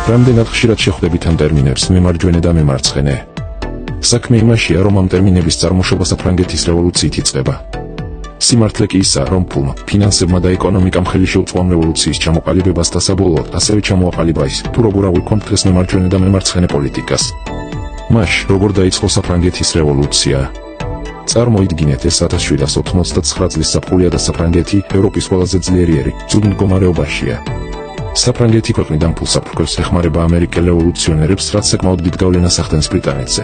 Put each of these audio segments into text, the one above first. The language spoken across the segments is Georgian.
რამდენად ხშირად შეხვდებით ამ ტერმინებს მემარჯვენე და მემარცხენე? საქმე იმაშია, რომ ამ ტერმინების წარმოშობა საფრანგეთის რევოლუციით იწყება. სიმართლე კი ისაა, რომ ფულმა, ფინანსებმა და ეკონომიკამ ხელი შეუწყო ამ რევოლუციის ჩამოყალიბებას და საბოლოოდ ასევე ჩამოაყალიბა ის, თუ როგორ აღვიქვამთ დღეს მემარჯვენე და მემარცხენე პოლიტიკას. მაშ, როგორ დაიწყო საფრანგეთის რევოლუცია? წარმოიდგინეთ, ეს 1789 წლის ზაფხულია და საფრანგეთი ევროპის ყველაზე ძლიერი, ცუდ მდგომარეობაშია. საფრანგეთი ქვეყნიდან ფულს აფრქვევს, ეხმარება ამერიკელ რევოლუციონერებს, რაც საკმაოდ დიდ გავლენას ახდენს ბრიტანეთზე.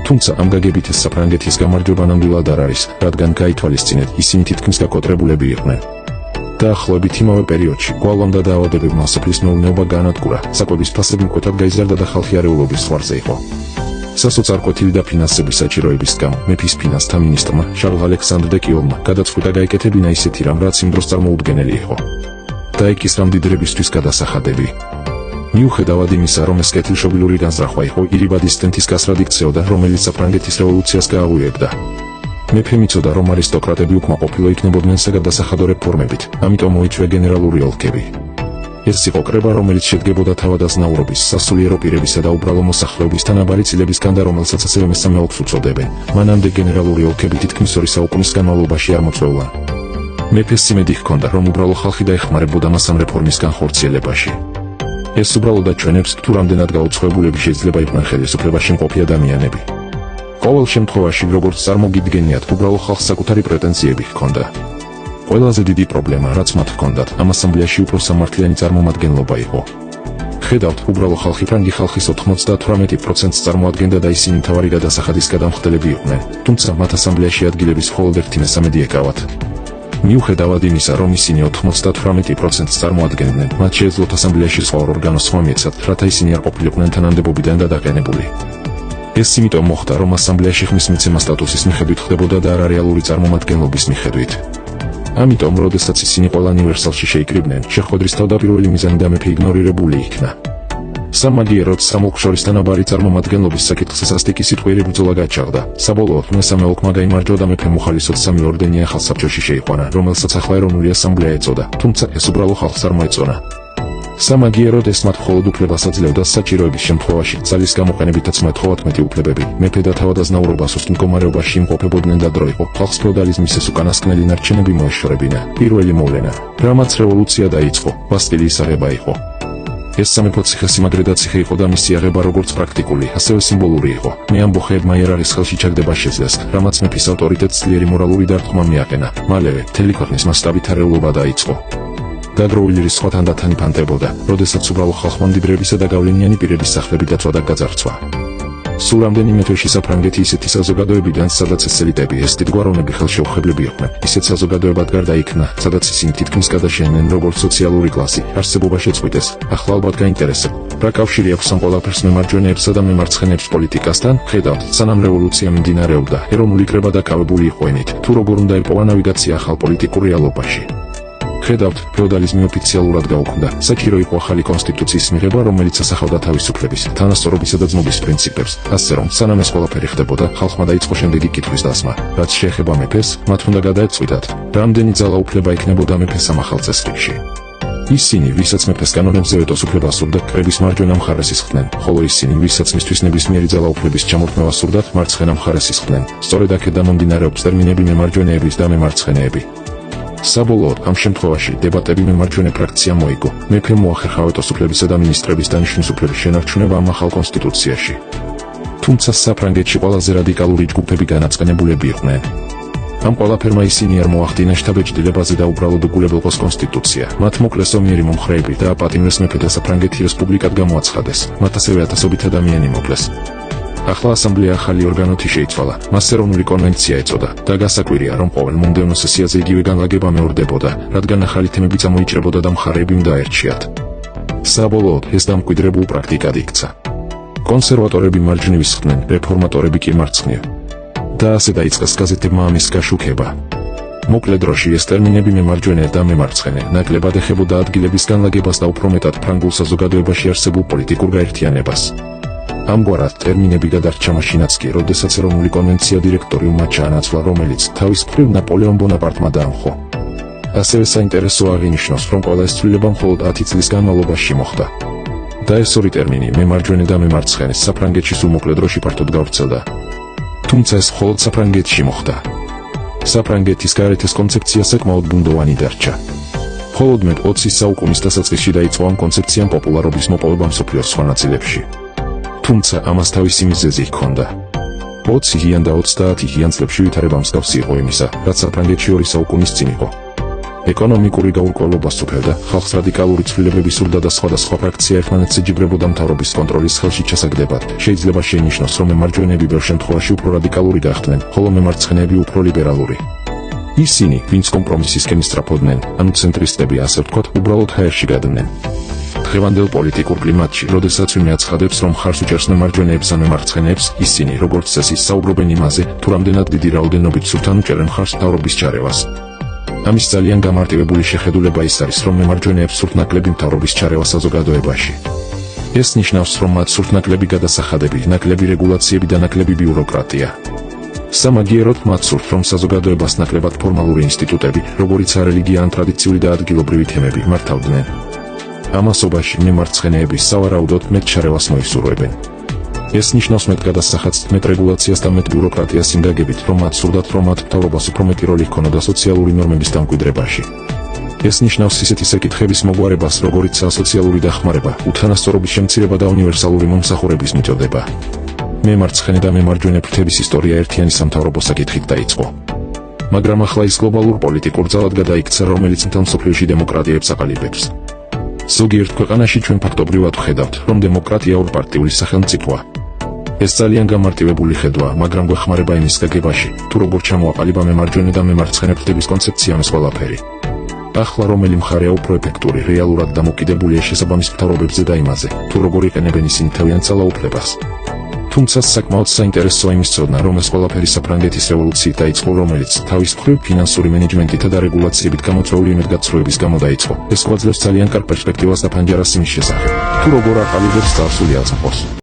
თუმცა ამ გაგებით ეს საფრანგეთის გამარჯვება ნამდვილად არ არის, რადგან გაითვალისწინეთ, ისინი თითქმის გაკოტრებულები იყვნენ. დაახლოებით იმავე პერიოდში გვალვამ და დაავადებებმა სოფლის მეურნეობა გაანადგურა, საკვების ფასები მკვეთრად გაიზარდა და ხალხი არეულობის ზღვარზე იყო. სასოწარკვეთილი და ფინანსების საჭიროების გამო მეფის ფინანსთა მინისტრმა შარლ ალექსანდრ დე კიოლმა გადაწყვიტა გაეკეთებინა ისეთი რამ, რაც იმ დროს წარმოუდგენელი იყო. დაეკისრა მდიდრებისთვის გადასახადები. მიუხედავად იმისა, რომ ეს კეთილშობილური განზრახვა იყო, ირიბადის სტენთის გასრად იქცეოდა, რომელიც საფრანგეთის რევოლუციას გააღვივებდა. მეფე მიცოდა, რომ არისტოკრატები უკმაყოფილო იქნებოდნენ საგადასახადო რეფორმებით, ამიტომ მოიწვია გენერალური ოლქები. ეს იყო კრება, რომელიც შედგებოდა თავადაზნაურობის, სასულიერო პირებისა და უბრალო მოსახლეობის თანაბარი წილებისგან და რომელსაც ასევე მესამე ოლქს უწოდებენ. მანამდე გენერალური ოლქები თითქმის 2 საუკუნის განმავლობაში არ მოწვეულან. მეფეს იმედი ჰქონდა, რომ უბრალო ხალხი დაეხმარებოდა მას ამ რეფორმის განხორციელებაში. ეს უბრალოდ ჩვენებს, თუ რამდენად გაუცხოებულები შეიძლება იყვნენ ხელისუფლებაში მყოფი ადამიანები. ყოველ შემთხვევაში, როგორც წარმოგიდგენიათ, უბრალო ხალხს საკუთარი პრეტენზიები ჰქონდა. ყველაზე დიდი პრობლემა, რაც მათ ჰქონდათ, ამ ასამბლეაში უფრო სამართლიანი წარმომადგენლობა იყო. ხედავთ, უბრალო ხალხი ფრანგი ხალხის 98%-ს წარმოადგენდა და ისინი მთავარი გადასახადის გადამხდელები იყვნენ, თუმცა მათ ასამბლეაში ადგილების მხოლოდ 1/3 ეკავათ. მიუხედავად იმისა, რომ ისინი 98%-ს წარმოადგენდნენ, მათ შეეძლოთ ასამბლეაში სხვა ორგანოს ხმა მიეცათ, რათა ისინი არ ყოფილიყვნენ თანამდებობიდან გადაყენებული. ეს იმიტომ მოხდა, რომ ასამბლეაში ხმის მიცემა სტატუსის მიხედვით ხდებოდა და არა რეალური წარმომადგენლობის მიხედვით. ამიტომ, როდესაც ისინი ყველა უნივერსალში შეიკრიბნენ, შეხვედრის თავდაპირველი მიზანი და მეფე იგნორირებული იქნა. სამაგიეროდ სამოლქ შორის თანაბარი წარმომადგენლობის საკითხზე სასტიკი სიტყვიერი ბრძოლა გაჩაღდა. საბოლოოდ მესამე ოლქმა გაიმარჯვა და მეფე მუხალისოდ 3 ორდენი ახალ საბჭოში შეიყვანა, რომელსაც ახლა ეროვნული ასამბლეა ეწოდა, თუმცა ეს უბრალო ხალხს არ მოეწონა. სამაგიეროდ ეს მათ მხოლოდ უფლებას აძლევდა საჭიროების შემთხვევაში ძალის გამოყენებითაც მოეთხოვათ მეტი უფლებები. მეფე და თავადაზნაურობა სუსტ მდგომარეობაში იმყოფებოდნენ და დრო იყო ხალხს ფეოდალიზმის ეს უკანასკნელი ნარჩენები მოეშორებინა. პირველი მოვლენა, რამაც რევოლუცია დაიწყო, ბასტილიის აღება იყო. ეს სამეფო ციხესიმაგრე და ციხე იყო და მისი აღება როგორც პრაქტიკული, ასევე სიმბოლური იყო. მე ამბოხეებმა იერარქის ხელში ჩაგდება შეძლეს, რამაც მეფის ავტორიტეტს ძლიერი მორალური დარტყმა მიაყენა. მალევე მთელი ქვეყნის მასშტაბით არეულობა დაიწყო. დაგროვილი რის სხვა თანდათან იფანტებოდა, როდესაც უბრალო ხალხმა მდიდრებისა და გავლენიანი პირების სახლები დაწვა და გაძარცვა. სულ რამდენიმე თვეში საფრანგეთი ისეთი საზოგადოებიდან, სადაც ეს ელიტები, ეს დიდგვაროვნები ხელშეუხებლები იყვნენ, ისეთ საზოგადოებად გარდაიქმნა, სადაც ისინი თითქმის გადაშენდნენ როგორც სოციალური კლასი, არსებობა შეწყვიტეს. ახლა ალბათ გაინტერესებთ, რა კავშირი აქვს ამ ყველაფერს მემარჯვენეებსა და მემარცხენეებს პოლიტიკასთან? ხედავთ, სანამ რევოლუცია მიმდინარეობდა, ეროვნული კრება დაკავებული იყო ენით, თუ როგორ უნდა იპოვა ნავიგაცია ახალ პოლიტიკურ რეალობაში. ხედავთ, ფეოდალიზმი ოფიციალურად გაუქმდა. საჭირო იყო ახალი კონსტიტუციის მიღება, რომელიც ასახავდა თავისუფლების, თანასწორობისა და ძმობის პრინციპებს. ასე რომ, სანამ ეს ყველაფერი ხდებოდა, ხალხმა დაიწყო შემდეგი კითხვის დასმა. რაც შეეხება მეფეს, მათ უნდა გადაეწყვიტათ, რამდენი ძალაუფლება იქნებოდა მეფეს ამ ახალ წესრიგში. ისინი, ვისაც მეფეს კანონებზე ვეტოს უფლება სურდათ, კრების მარჯვენა მხარეს ისხდნენ, ხოლო ისინი, ვისაც მისთვის ნებისმიერი ძალაუფლების ჩამორთმევა სურდათ, მარცხენა მხარეს ისხდნენ. სწორედ აქედან მომდინარეობს ტერმინები მემარჯვენეების და მემარცხენეები. საბოლოოდ, ამ შემთხვევაში დებატები მემარჯვენე ფრაქციამ მოიგო. მეფემ მოახერხა ვეტოს უფლებისა და მინისტრების დანიშვნის უფლების შენარჩუნება ამ ახალ კონსტიტუციაში. თუმცა საფრანგეთში ყველაზე რადიკალური ჯგუფები განაწყენებულები იყვნენ. ამ ყველაფერმა ისინი არ მოახდინა შთაბეჭდილებაზე და უბრალოდ უგულებელყოს კონსტიტუცია. მათ მოკლეს ომიერი მომხრეები და აპატიმრეს მეფე და საფრანგეთი რესპუბლიკად გამოაცხადეს. მათ ასევე ათასობით ადამიანი მოკლეს. ახლა ასამბლეა ახალი ორგანოთი შეიცვალა, მას ეროვნული კონვენცია ეწოდა და გასაკვირია, რომ ყოველ მომდევნო სესიაზე იგივე განლაგება მეორდებოდა, რადგან ახალი თემები წამოიჭრებოდა და მხარეები უნდა აერჩიათ. საბოლოოდ ეს დამკვიდრებულ პრაქტიკად იქცა. კონსერვატორები მარჯვნივ ისხდნენ, რეფორმატორები კი მარცხნივ. და ასე დაიწყეს გაზეთებმა ამის გაშუქება. მოკლე დროში ეს ტერმინები მემარჯვენე და მემარცხენე ნაკლებად ეხებოდა ადგილების განლაგებას და უფრო მეტად ფრანგულ საზოგადოებაში არსებულ პოლიტიკურ გაერთიანებას. ამგვარად ტერმინები გადარჩა მაშინაც კი, როდესაც ეროვნული კონვენცია დირექტორიუმმა ჩაანაცვლა, რომელიც თავის მხრივ ნაპოლეონ ბონაპარტმა დაამხო. ასევე საინტერესოა აღინიშნოს, რომ ყველა ეს ცვლილება მხოლოდ 10 წლის განმავლობაში მოხდა. და ეს ორი ტერმინი მემარჯვენე და მემარცხენე საფრანგეთში სულ მოკლე დროში ფართოდ გავრცელდა. თუმცა ეს მხოლოდ საფრანგეთში მოხდა. საფრანგეთის გარეთ ეს კონცეფცია საკმაოდ ბუნდოვანი დარჩა. მხოლოდ მე-20 საუკუნის დასაწყისში დაიწყო ამ კონცეფციამ პოპულარობის მოპოვება მსოფლიოს სხვა ნაწილებში. თუმცა ამას თავისი მიზეზი ჰქონდა. 20-იან და 30-იან წლებში ვითარება მსგავსი იყო იმისა, რაც საფრანგეთში 2 საუკუნის წინ იყო. ეკონომიკური გაურკვევლობა სუფევდა, ხალხს რადიკალური ცვლილებები სურდა და სხვადასხვა ფრაქცია ერთმანეთს ეჯიბრებოდა მთავრობის კონტროლის ხელში ჩასაგდებად. შეიძლება შეინიშნოს, რომ მემარჯვენეები ბევრ შემთხვევაში უფრო რადიკალური გახდნენ, ხოლო მემარცხენეები უფრო ლიბერალური. ისინი, ვინც კომპრომისისკენ ისწრაფოდნენ, ანუ ცენტრისტები ასე ვთქვათ, უბრალოდ ჰაერში გადდნენ. დღევანდელ პოლიტიკურ კლიმატში, როდესაც ვინმე აცხადებს, რომ მხარს უჭერს მემარჯვენეებს ან მემარცხენეებს, ისინი, როგორც წესი, საუბრობენ იმაზე, თუ რამდენად დიდი რაოდენობით სურთან უჭერენ მხარს მთავრობის ჩარევას. ამის ძალიან გამარტივებული შეხედულება ის არის, რომ მემარჯვენეებს სურთ ნაკლები მთავრობის ჩარევა საზოგადოებაში. ეს ნიშნავს, რომ მათ სურთ ნაკლები გადასახადები, ნაკლები რეგულაციები და ნაკლები ბიუროკრატია. სამაგიეროდ მათ სურთ, რომ საზოგადოებას ნაკლებად ფორმალური ინსტიტუტები, როგორიც რელიგია ან ტრადიციული და ადგილობრივი თემები, მართავდნენ. ამასობაში მემარცხენეები სავარაუდოდ მეტ ჩარევას მოისურვებენ. ეს ნიშნავს მეტ გადასახადს, მეტ რეგულაციას და მეტ ბიუროკრატიას იმ გაგებით, რომ მათ სურდათ, რომ მათ მთავრობას უფრო მეტი როლი ჰქონოდა სოციალური ნორმების დამკვიდრებაში. ეს ნიშნავს ისეთი საკითხების მოგვარებას, როგორიცაა სოციალური დახმარება, უთანასწორობის შემცირება და უნივერსალური მომსახურების მიწოდება. მემარცხენე და მემარჯვენე ფრთების ისტორია ერთიანი სამთავრობო საკითხით დაიწყო. მაგრამ ახლა ის გლობალურ პოლიტიკურ ძალად გადაიქცა, რომელიც მთელ მსოფლიოში დემოკრატიებს აყალიბებს. ზოგიერთ ქვეყანაში ჩვენ ფაქტობრივად ვხედავთ, რომ დემოკრატია ორპარტიული სახელმწიფოა. ეს ძალიან გამარტივებული ხედვაა, მაგრამ გვეხმარება იმის გაგებაში, თუ როგორ ჩამოაყალიბა მემარჯვენე და მემარცხენე ფრთების კონცეფციამ ეს ყველაფერი. ახლა რომელი მხარეა უფრო ეფექტური, რეალურად დამოკიდებულია შესაბამის მთავრობებზე და იმაზე, თუ როგორ იყენებენ ისინი თავიანთ ძალაუფლებას. თუმცა საკმაოდ საინტერესოა იმის ცოდნა, რომ ეს ყველაფერი საფრანგეთის რევოლუციით დაიწყო, რომელიც თავის მხრივ ფინანსური მენეჯმენტითა და რეგულაციებით გამოწვეული იმედგაცრუების გამო დაიწყო. ეს გვაძლევს ძალიან კარგ პერსპექტივას და ფანჯარას იმის შესახებ, თუ როგორ აყალიბებს წარსული აზრყოს.